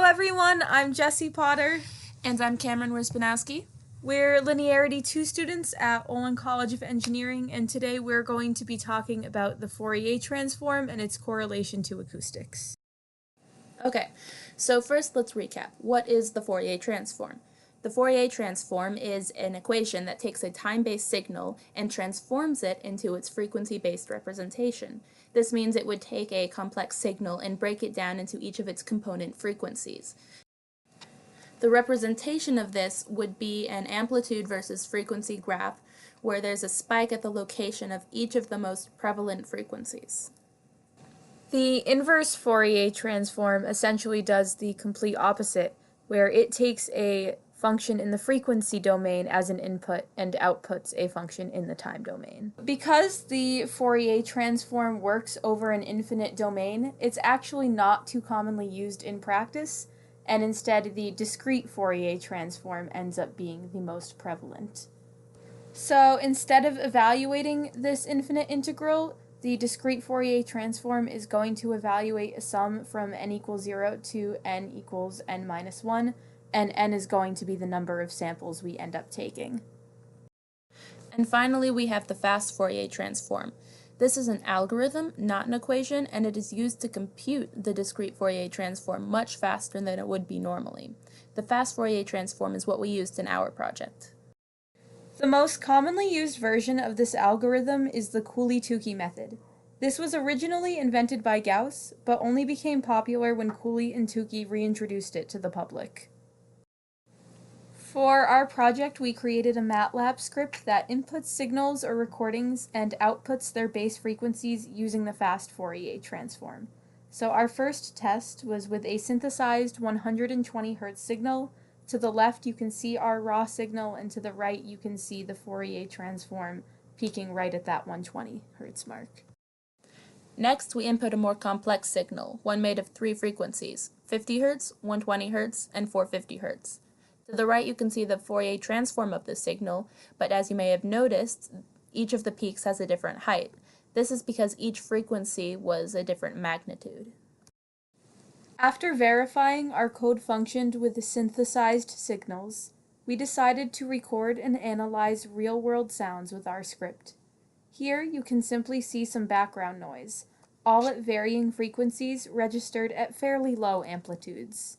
everyone, I'm Jessie Potter. And I'm Cameron Wyspinowski. We're Linearity 2 students at Olin College of Engineering, and today we're going to be talking about the Fourier transform and its correlation to acoustics. Okay, so first let's recap. What is the Fourier transform? The Fourier transform is an equation that takes a time-based signal and transforms it into its frequency-based representation. This means it would take a complex signal and break it down into each of its component frequencies. The representation of this would be an amplitude versus frequency graph where there's a spike at the location of each of the most prevalent frequencies. The inverse Fourier transform essentially does the complete opposite, where it takes a function in the frequency domain as an input and outputs a function in the time domain. Because the Fourier transform works over an infinite domain, it's actually not too commonly used in practice, and instead the discrete Fourier transform ends up being the most prevalent. So instead of evaluating this infinite integral, the discrete Fourier transform is going to evaluate a sum from n equals 0 to n equals n minus 1, and n is going to be the number of samples we end up taking. And finally, we have the fast Fourier transform. This is an algorithm, not an equation, and it is used to compute the discrete Fourier transform much faster than it would be normally. The fast Fourier transform is what we used in our project. The most commonly used version of this algorithm is the Cooley-Tukey method. This was originally invented by Gauss, but only became popular when Cooley and Tukey reintroduced it to the public. For our project, we created a MATLAB script that inputs signals or recordings and outputs their base frequencies using the fast Fourier transform. So our first test was with a synthesized 120 Hz signal. To the left you can see our raw signal, and to the right you can see the Fourier transform peaking right at that 120 Hz mark. Next, we input a more complex signal, one made of three frequencies, 50 Hz, 120 Hz, and 450 Hz. To the right you can see the Fourier transform of the signal, but as you may have noticed, each of the peaks has a different height. This is because each frequency was a different magnitude. After verifying our code functioned with the synthesized signals, we decided to record and analyze real-world sounds with our script. Here you can simply see some background noise, all at varying frequencies registered at fairly low amplitudes.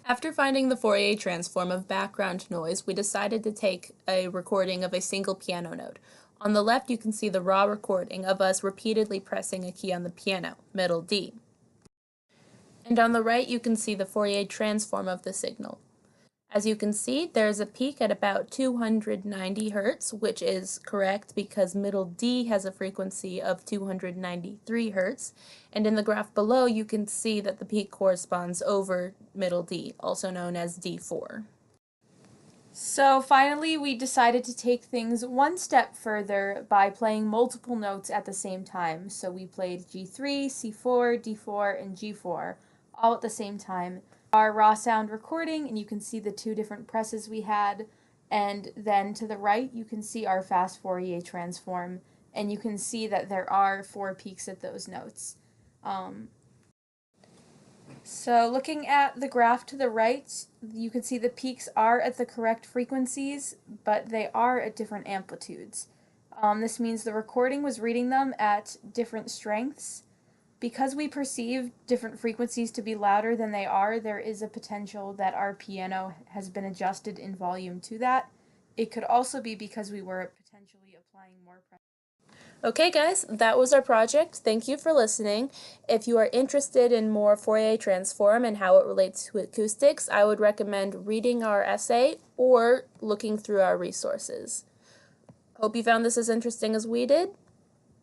After finding the Fourier transform of background noise, we decided to take a recording of a single piano note. On the left you can see the raw recording of us repeatedly pressing a key on the piano, middle D. And on the right you can see the Fourier transform of the signal. As you can see, there is a peak at about 290 Hz, which is correct because middle D has a frequency of 293 Hz, and in the graph below you can see that the peak corresponds over middle D, also known as D4. So finally we decided to take things one step further by playing multiple notes at the same time. So we played G3, C4, D4, and G4 all at the same time. Our raw sound recording, and you can see the two different presses we had, and then to the right you can see our fast Fourier transform, and you can see that there are 4 peaks at those notes. So looking at the graph to the right, you can see the peaks are at the correct frequencies, but they are at different amplitudes. This means the recording was reading them at different strengths. Because we perceive different frequencies to be louder than they are, there is a potential that our piano has been adjusted in volume to that. It could also be because we were potentially applying more pressure. Okay guys, that was our project. Thank you for listening. If you are interested in more Fourier transform and how it relates to acoustics, I would recommend reading our essay or looking through our resources. Hope you found this as interesting as we did.